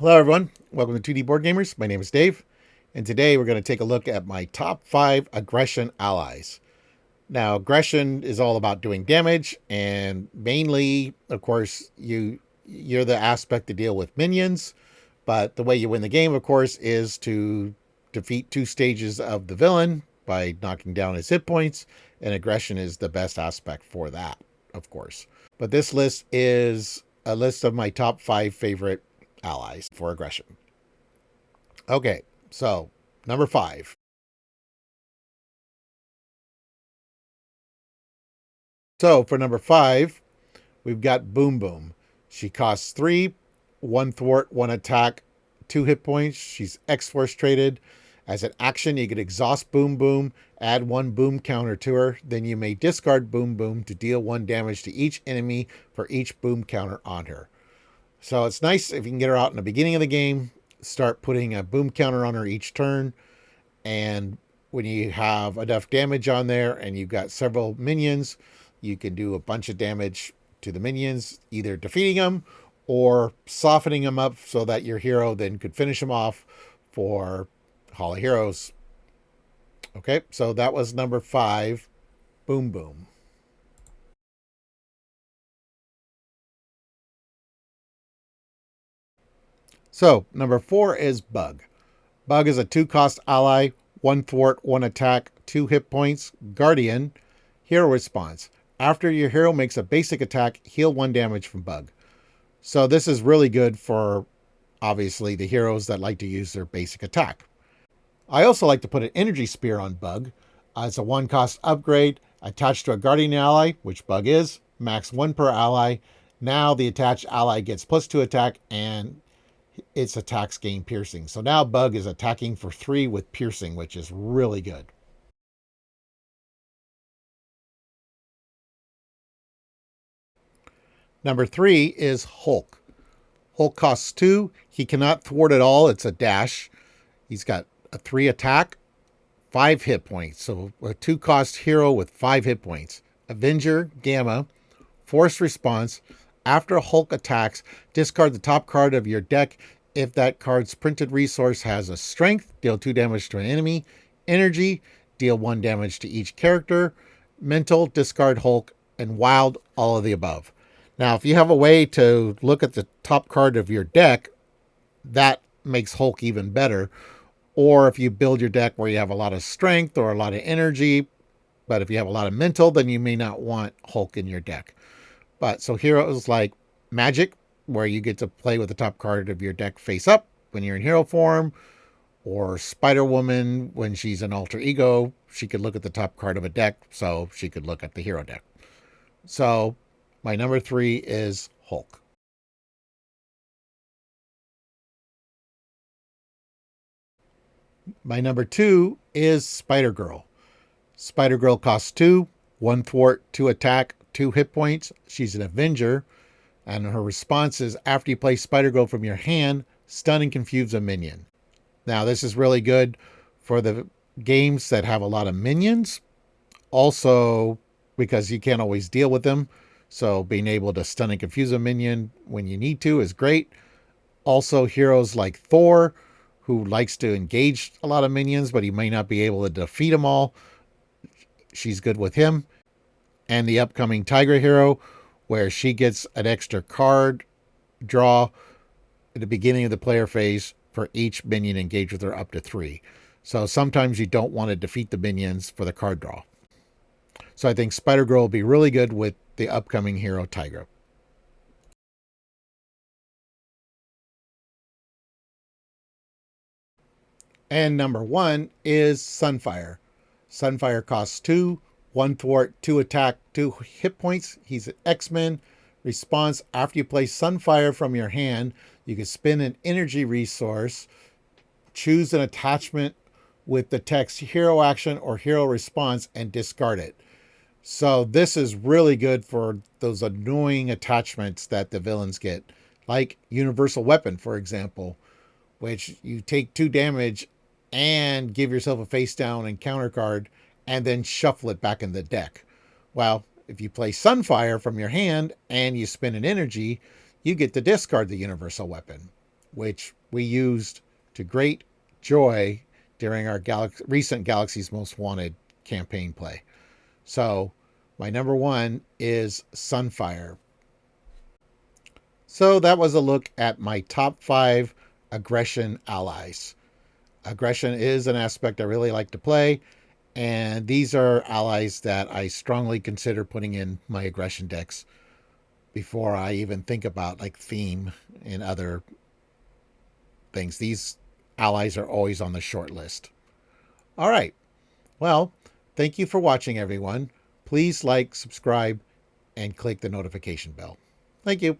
Hello, everyone. Welcome to 2D Board Gamers. My name is Dave, and today we're going to take a look at my top 5 aggression allies. Now, aggression is all about doing damage, and mainly, of course, you're the aspect to deal with minions. But the way you win the game, of course, is to defeat 2 stages of the villain by knocking down his hit points, and aggression is the best aspect for that, of course. But this list is a list of my top 5 favorite allies for aggression. Okay, so number 5. So for number 5, we've got Boom Boom. She costs 3, 1 thwart, 1 attack, 2 hit points. She's X-Force traded. As an action, you can exhaust Boom Boom, add 1 boom counter to her. Then you may discard Boom Boom to deal 1 damage to each enemy for each boom counter on her. So it's nice if you can get her out in the beginning of the game, start putting a boom counter on her each turn. And when you have enough damage on there and you've got several minions, you can do a bunch of damage to the minions, either defeating them or softening them up so that your hero then could finish them off for Hall of Heroes. Okay, so that was number 5, Boom Boom. So number 4 is Bug. Bug is a 2-cost ally, 1 thwart, 1 attack, 2 hit points, Guardian, hero response. After your hero makes a basic attack, heal 1 damage from Bug. So this is really good for, obviously, the heroes that like to use their basic attack. I also like to put an energy spear on Bug. It's a 1-cost upgrade attached to a Guardian ally, which Bug is, max 1 per ally. Now the attached ally gets +2 attack and its attacks gain piercing. So now Bug is attacking for 3 with piercing, which is really good. Number 3 is Hulk. Hulk costs 2. He cannot thwart at all. It's a dash. He's got a 3 attack, 5 hit points. So a 2-cost hero with 5 hit points. Avenger, Gamma, force response. After Hulk attacks, discard the top card of your deck. If that card's printed resource has a strength, deal 2 damage to an enemy. Energy, deal 1 damage to each character. Mental, discard Hulk. And wild, all of the above. Now, if you have a way to look at the top card of your deck, that makes Hulk even better. Or if you build your deck where you have a lot of strength or a lot of energy, but if you have a lot of mental, then you may not want Hulk in your deck. But so heroes like Magic, where you get to play with the top card of your deck face up when you're in hero form, or Spider-Woman, when she's an alter ego, she could look at the top card of a deck, so she could look at the hero deck. So my number 3 is Hulk. My number 2 is Spider-Girl. Spider-Girl costs 2, 1 thwart, 2 attack, 2 hit points. She's an Avenger, and her response is after you play Spider-Girl from your hand, stun and confuse a minion. Now, this is really good for the games that have a lot of minions. Also, because you can't always deal with them. So being able to stun and confuse a minion when you need to is great. Also, heroes like Thor, who likes to engage a lot of minions, but he may not be able to defeat them all. She's good with him. And the upcoming Tiger hero, where she gets an extra card draw at the beginning of the player phase for each minion engaged with her up to 3. So sometimes you don't want to defeat the minions for the card draw. So I think Spider-Girl will be really good with the upcoming hero Tigra. And number 1 is Sunfire. Sunfire costs 2, 1 thwart, 2 attack, 2 hit points. He's an X-Men. Response, after you play Sunfire from your hand, you can spin an energy resource, choose an attachment with the text hero action or hero response, and discard it. So this is really good for those annoying attachments that the villains get, like Universal Weapon, for example, which you take 2 damage and give yourself a face down and counter card and then shuffle it back in the deck. Well, if you play Sunfire from your hand and you spin an energy, you get to discard the Universal Weapon. which we used to great joy during our recent Galaxy's Most Wanted campaign play. So my number one is Sunfire. So that was a look at my top 5 aggression allies. Aggression is an aspect I really like to play, and these are allies that I strongly consider putting in my aggression decks before I even think about like theme and other things. These allies are always on the short list. All right. Well, thank you for watching, everyone. Please like, subscribe, and click the notification bell. Thank you.